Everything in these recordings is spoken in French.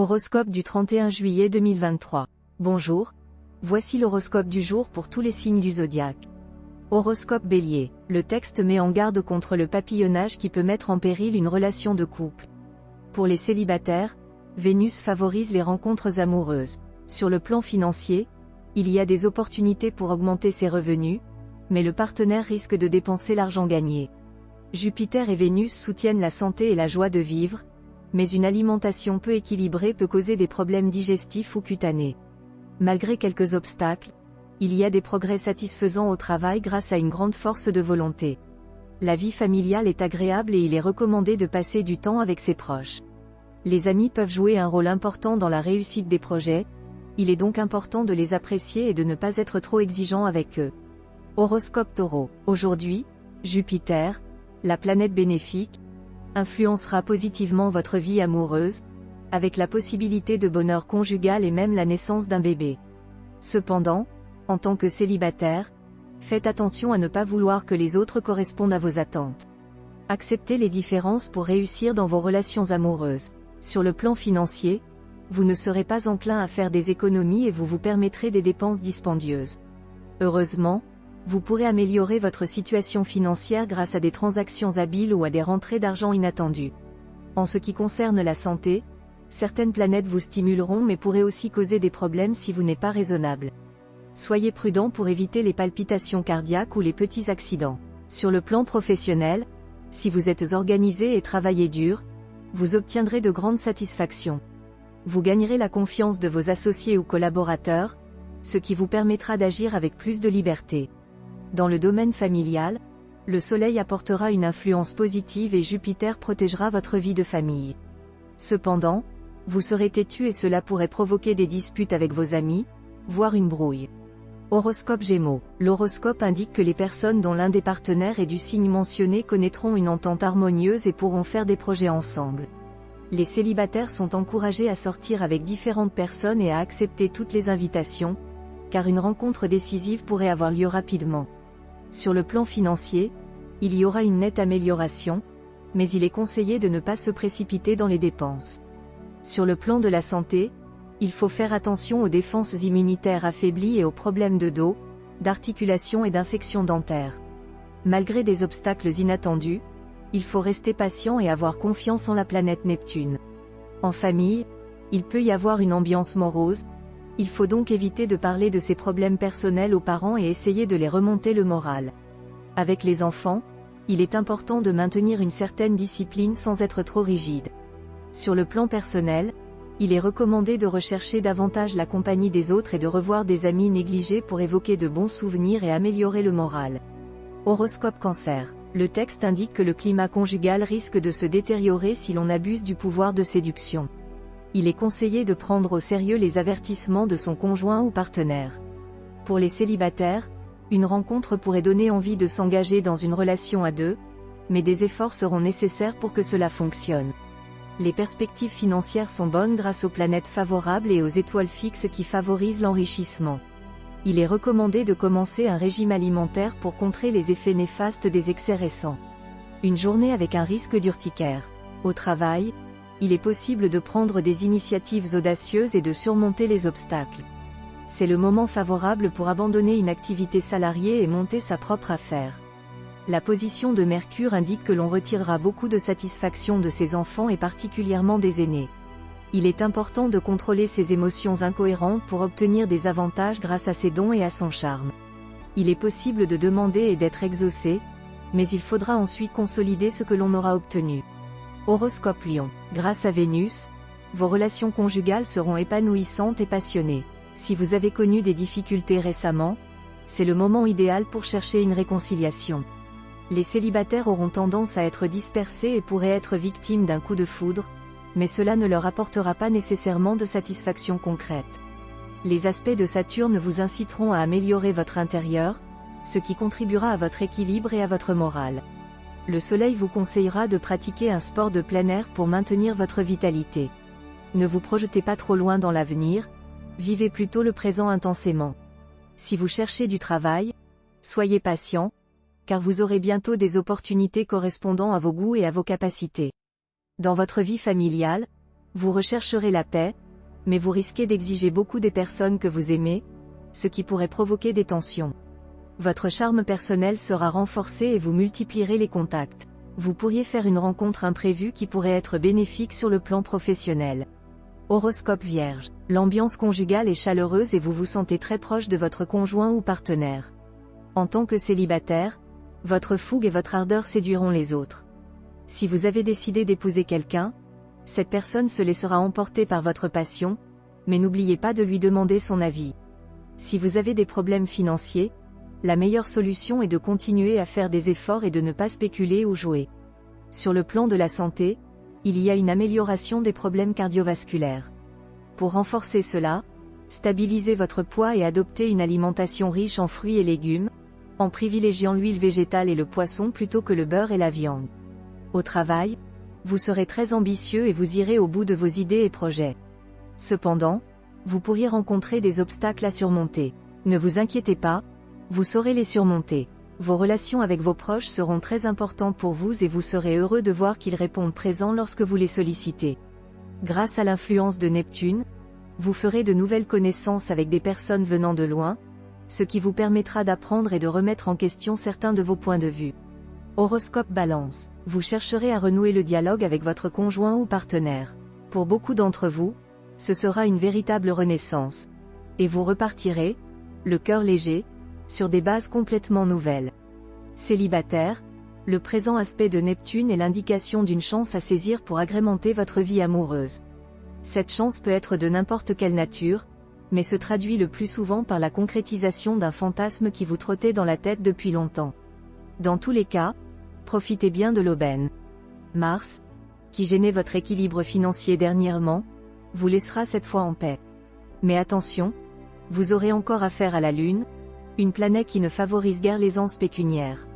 Horoscope du 31 juillet 2023. Bonjour. Voici l'horoscope du jour pour tous les signes du zodiaque. Horoscope Bélier. Le texte met en garde contre le papillonnage qui peut mettre en péril une relation de couple. Pour les célibataires, Vénus favorise les rencontres amoureuses. Sur le plan financier, il y a des opportunités pour augmenter ses revenus, mais le partenaire risque de dépenser l'argent gagné. Jupiter et Vénus soutiennent la santé et la joie de vivre, mais une alimentation peu équilibrée peut causer des problèmes digestifs ou cutanés. Malgré quelques obstacles, il y a des progrès satisfaisants au travail grâce à une grande force de volonté. La vie familiale est agréable et il est recommandé de passer du temps avec ses proches. Les amis peuvent jouer un rôle important dans la réussite des projets, il est donc important de les apprécier et de ne pas être trop exigeant avec eux. Horoscope Taureau. Aujourd'hui, Jupiter, la planète bénéfique, influencera positivement votre vie amoureuse, avec la possibilité de bonheur conjugal et même la naissance d'un bébé. Cependant, en tant que célibataire, faites attention à ne pas vouloir que les autres correspondent à vos attentes. Acceptez les différences pour réussir dans vos relations amoureuses. Sur le plan financier, vous ne serez pas enclin à faire des économies et vous vous permettrez des dépenses dispendieuses. Heureusement, vous pourrez améliorer votre situation financière grâce à des transactions habiles ou à des rentrées d'argent inattendues. En ce qui concerne la santé, certaines planètes vous stimuleront mais pourraient aussi causer des problèmes si vous n'êtes pas raisonnable. Soyez prudent pour éviter les palpitations cardiaques ou les petits accidents. Sur le plan professionnel, si vous êtes organisé et travaillez dur, vous obtiendrez de grandes satisfactions. Vous gagnerez la confiance de vos associés ou collaborateurs, ce qui vous permettra d'agir avec plus de liberté. Dans le domaine familial, le Soleil apportera une influence positive et Jupiter protégera votre vie de famille. Cependant, vous serez têtu et cela pourrait provoquer des disputes avec vos amis, voire une brouille. Horoscope Gémeaux. L'horoscope indique que les personnes dont l'un des partenaires est du signe mentionné connaîtront une entente harmonieuse et pourront faire des projets ensemble. Les célibataires sont encouragés à sortir avec différentes personnes et à accepter toutes les invitations, car une rencontre décisive pourrait avoir lieu rapidement. Sur le plan financier, il y aura une nette amélioration, mais il est conseillé de ne pas se précipiter dans les dépenses. Sur le plan de la santé, il faut faire attention aux défenses immunitaires affaiblies et aux problèmes de dos, d'articulation et d'infections dentaires. Malgré des obstacles inattendus, il faut rester patient et avoir confiance en la planète Neptune. En famille, il peut y avoir une ambiance morose, il faut donc éviter de parler de ses problèmes personnels aux parents et essayer de les remonter le moral. Avec les enfants, il est important de maintenir une certaine discipline sans être trop rigide. Sur le plan personnel, il est recommandé de rechercher davantage la compagnie des autres et de revoir des amis négligés pour évoquer de bons souvenirs et améliorer le moral. Horoscope Cancer. Le texte indique que le climat conjugal risque de se détériorer si l'on abuse du pouvoir de séduction. Il est conseillé de prendre au sérieux les avertissements de son conjoint ou partenaire. Pour les célibataires, une rencontre pourrait donner envie de s'engager dans une relation à deux, mais des efforts seront nécessaires pour que cela fonctionne. Les perspectives financières sont bonnes grâce aux planètes favorables et aux étoiles fixes qui favorisent l'enrichissement. Il est recommandé de commencer un régime alimentaire pour contrer les effets néfastes des excès récents. Une journée avec un risque d'urticaire. Au travail, il est possible de prendre des initiatives audacieuses et de surmonter les obstacles. C'est le moment favorable pour abandonner une activité salariée et monter sa propre affaire. La position de Mercure indique que l'on retirera beaucoup de satisfaction de ses enfants et particulièrement des aînés. Il est important de contrôler ses émotions incohérentes pour obtenir des avantages grâce à ses dons et à son charme. Il est possible de demander et d'être exaucé, mais il faudra ensuite consolider ce que l'on aura obtenu. Horoscope Lion. Grâce à Vénus, vos relations conjugales seront épanouissantes et passionnées. Si vous avez connu des difficultés récemment, c'est le moment idéal pour chercher une réconciliation. Les célibataires auront tendance à être dispersés et pourraient être victimes d'un coup de foudre, mais cela ne leur apportera pas nécessairement de satisfaction concrète. Les aspects de Saturne vous inciteront à améliorer votre intérieur, ce qui contribuera à votre équilibre et à votre morale. Le Soleil vous conseillera de pratiquer un sport de plein air pour maintenir votre vitalité. Ne vous projetez pas trop loin dans l'avenir, vivez plutôt le présent intensément. Si vous cherchez du travail, soyez patient, car vous aurez bientôt des opportunités correspondant à vos goûts et à vos capacités. Dans votre vie familiale, Vous rechercherez la paix, mais vous risquez d'exiger beaucoup des personnes que vous aimez, ce qui pourrait provoquer des tensions. Votre charme personnel sera renforcé et vous multiplierez les contacts. Vous pourriez faire une rencontre imprévue qui pourrait être bénéfique sur le plan professionnel. Horoscope Vierge. L'ambiance conjugale est chaleureuse et vous vous sentez très proche de votre conjoint ou partenaire. En tant que célibataire, votre fougue et votre ardeur séduiront les autres. Si vous avez décidé d'épouser quelqu'un, cette personne se laissera emporter par votre passion, mais n'oubliez pas de lui demander son avis. Si vous avez des problèmes financiers, la meilleure solution est de continuer à faire des efforts et de ne pas spéculer ou jouer. Sur le plan de la santé, il y a une amélioration des problèmes cardiovasculaires. Pour renforcer cela, stabilisez votre poids et adoptez une alimentation riche en fruits et légumes, en privilégiant l'huile végétale et le poisson plutôt que le beurre et la viande. Au travail, vous serez très ambitieux et vous irez au bout de vos idées et projets. Cependant, vous pourriez rencontrer des obstacles à surmonter. Ne vous inquiétez pas, vous saurez les surmonter. Vos relations avec vos proches seront très importantes pour vous et vous serez heureux de voir qu'ils répondent présents lorsque vous les sollicitez. Grâce à l'influence de Neptune, vous ferez de nouvelles connaissances avec des personnes venant de loin, ce qui vous permettra d'apprendre et de remettre en question certains de vos points de vue. Horoscope Balance. Vous chercherez à renouer le dialogue avec votre conjoint ou partenaire. Pour beaucoup d'entre vous, ce sera une véritable renaissance. Et vous repartirez, le cœur léger, sur des bases complètement nouvelles. Célibataire, le présent aspect de Neptune est l'indication d'une chance à saisir pour agrémenter votre vie amoureuse. Cette chance peut être de n'importe quelle nature, mais se traduit le plus souvent par la concrétisation d'un fantasme qui vous trottait dans la tête depuis longtemps. Dans tous les cas, profitez bien de l'aubaine. Mars, qui gênait votre équilibre financier dernièrement, vous laissera cette fois en paix. Mais attention, vous aurez encore affaire à la Lune, une planète qui ne favorise guère l'aisance pécuniaire.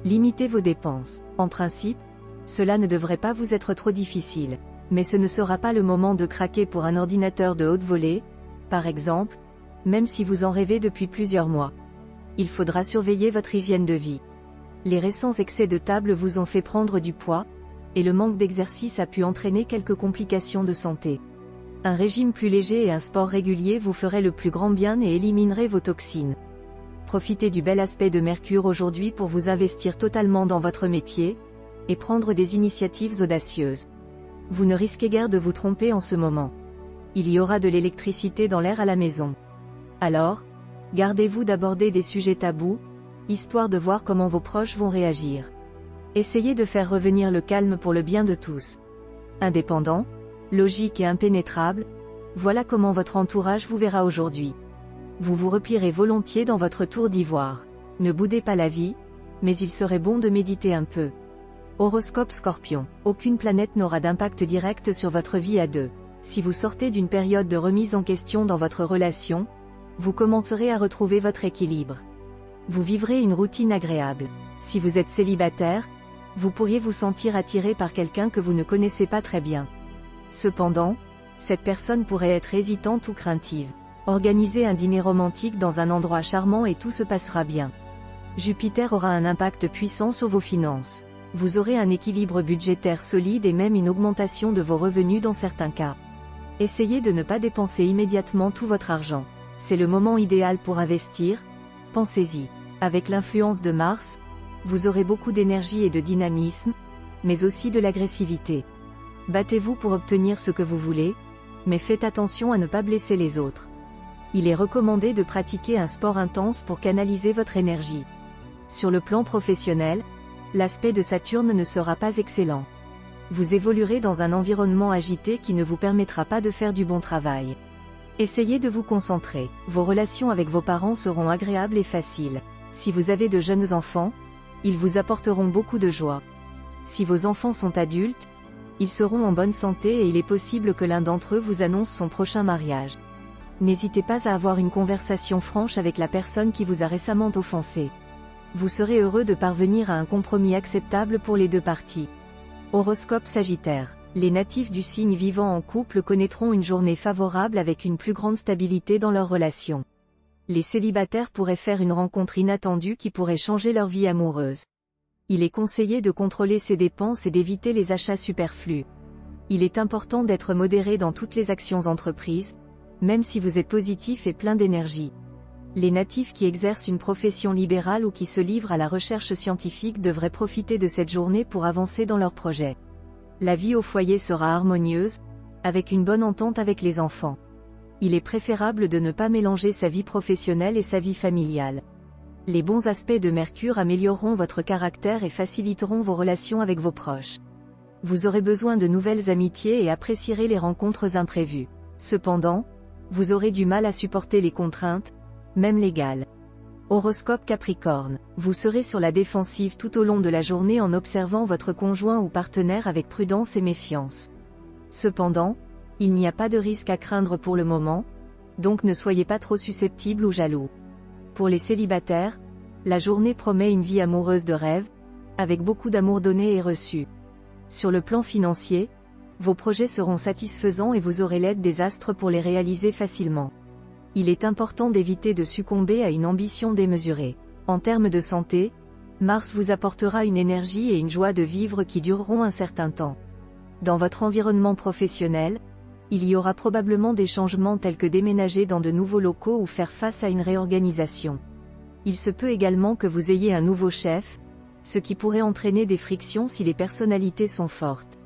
Limitez vos dépenses. En principe, cela ne devrait pas vous être trop difficile. Mais ce ne sera pas le moment de craquer pour un ordinateur de haute volée, par exemple, même si vous en rêvez depuis plusieurs mois. Il faudra surveiller votre hygiène de vie. Les récents excès de table vous ont fait prendre du poids, et le manque d'exercice a pu entraîner quelques complications de santé. Un régime plus léger et un sport régulier vous feraient le plus grand bien et élimineraient vos toxines. Profitez du bel aspect de Mercure aujourd'hui pour vous investir totalement dans votre métier, et prendre des initiatives audacieuses. Vous ne risquez guère de vous tromper en ce moment. Il y aura de l'électricité dans l'air à la maison. Alors, gardez-vous d'aborder des sujets tabous, histoire de voir comment vos proches vont réagir. Essayez de faire revenir le calme pour le bien de tous. Indépendant, logique et impénétrable, voilà comment votre entourage vous verra aujourd'hui. Vous vous replierez volontiers dans votre tour d'ivoire. Ne boudez pas la vie, mais il serait bon de méditer un peu. Horoscope Scorpion. Aucune planète n'aura d'impact direct sur votre vie à deux. Si vous sortez d'une période de remise en question dans votre relation, vous commencerez à retrouver votre équilibre. Vous vivrez une routine agréable. Si vous êtes célibataire, vous pourriez vous sentir attiré par quelqu'un que vous ne connaissez pas très bien. Cependant, cette personne pourrait être hésitante ou craintive. Organisez un dîner romantique dans un endroit charmant et tout se passera bien. Jupiter aura un impact puissant sur vos finances. Vous aurez un équilibre budgétaire solide et même une augmentation de vos revenus dans certains cas. Essayez de ne pas dépenser immédiatement tout votre argent. C'est le moment idéal pour investir, pensez-y. Avec l'influence de Mars, vous aurez beaucoup d'énergie et de dynamisme, mais aussi de l'agressivité. Battez-vous pour obtenir ce que vous voulez, mais faites attention à ne pas blesser les autres. Il est recommandé de pratiquer un sport intense pour canaliser votre énergie. Sur le plan professionnel, l'aspect de Saturne ne sera pas excellent. Vous évoluerez dans un environnement agité qui ne vous permettra pas de faire du bon travail. Essayez de vous concentrer. Vos relations avec vos parents seront agréables et faciles. Si vous avez de jeunes enfants, ils vous apporteront beaucoup de joie. Si vos enfants sont adultes, ils seront en bonne santé et il est possible que l'un d'entre eux vous annonce son prochain mariage. N'hésitez pas à avoir une conversation franche avec la personne qui vous a récemment offensé. Vous serez heureux de parvenir à un compromis acceptable pour les deux parties. Horoscope Sagittaire. Les natifs du signe vivant en couple connaîtront une journée favorable avec une plus grande stabilité dans leur relation. Les célibataires pourraient faire une rencontre inattendue qui pourrait changer leur vie amoureuse. Il est conseillé de contrôler ses dépenses et d'éviter les achats superflus. Il est important d'être modéré dans toutes les actions entreprises, même si vous êtes positif et plein d'énergie. Les natifs qui exercent une profession libérale ou qui se livrent à la recherche scientifique devraient profiter de cette journée pour avancer dans leurs projets. La vie au foyer sera harmonieuse, avec une bonne entente avec les enfants. Il est préférable de ne pas mélanger sa vie professionnelle et sa vie familiale. Les bons aspects de Mercure amélioreront votre caractère et faciliteront vos relations avec vos proches. Vous aurez besoin de nouvelles amitiés et apprécierez les rencontres imprévues. Cependant, vous aurez du mal à supporter les contraintes, même légales. Horoscope Capricorne. Vous serez sur la défensive tout au long de la journée en observant votre conjoint ou partenaire avec prudence et méfiance. Cependant, il n'y a pas de risque à craindre pour le moment, donc ne soyez pas trop susceptible ou jaloux. Pour les célibataires, la journée promet une vie amoureuse de rêve, avec beaucoup d'amour donné et reçu. Sur le plan financier, vos projets seront satisfaisants et vous aurez l'aide des astres pour les réaliser facilement. Il est important d'éviter de succomber à une ambition démesurée. En termes de santé, Mars vous apportera une énergie et une joie de vivre qui dureront un certain temps. Dans votre environnement professionnel, il y aura probablement des changements tels que déménager dans de nouveaux locaux ou faire face à une réorganisation. Il se peut également que vous ayez un nouveau chef, ce qui pourrait entraîner des frictions si les personnalités sont fortes.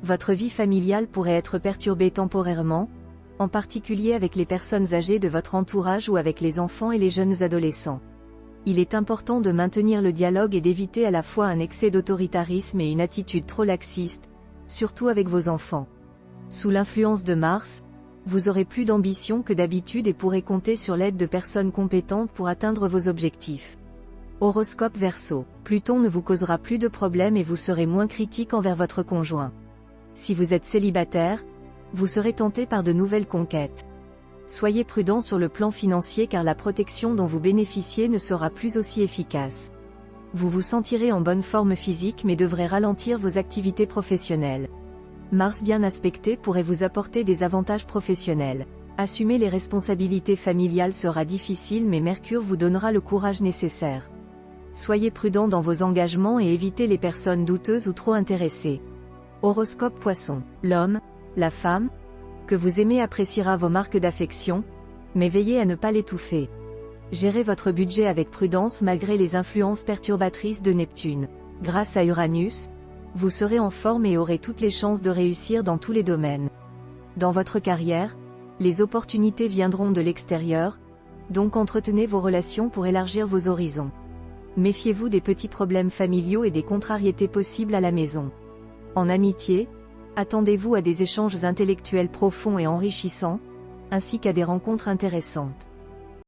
Votre vie familiale pourrait être perturbée temporairement, en particulier avec les personnes âgées de votre entourage ou avec les enfants et les jeunes adolescents. Il est important de maintenir le dialogue et d'éviter à la fois un excès d'autoritarisme et une attitude trop laxiste, surtout avec vos enfants. Sous l'influence de Mars, vous aurez plus d'ambition que d'habitude et pourrez compter sur l'aide de personnes compétentes pour atteindre vos objectifs. Horoscope Verseau. Pluton ne vous causera plus de problèmes et vous serez moins critique envers votre conjoint. Si vous êtes célibataire, vous serez tenté par de nouvelles conquêtes. Soyez prudent sur le plan financier car la protection dont vous bénéficiez ne sera plus aussi efficace. Vous vous sentirez en bonne forme physique mais devrez ralentir vos activités professionnelles. Mars bien aspecté pourrait vous apporter des avantages professionnels. Assumer les responsabilités familiales sera difficile mais Mercure vous donnera le courage nécessaire. Soyez prudent dans vos engagements et évitez les personnes douteuses ou trop intéressées. Horoscope Poisson. L'homme, la femme, que vous aimez appréciera vos marques d'affection, mais veillez à ne pas l'étouffer. Gérez votre budget avec prudence malgré les influences perturbatrices de Neptune. Grâce à Uranus, vous serez en forme et aurez toutes les chances de réussir dans tous les domaines. Dans votre carrière, les opportunités viendront de l'extérieur, donc entretenez vos relations pour élargir vos horizons. Méfiez-vous des petits problèmes familiaux et des contrariétés possibles à la maison. En amitié, attendez-vous à des échanges intellectuels profonds et enrichissants, ainsi qu'à des rencontres intéressantes.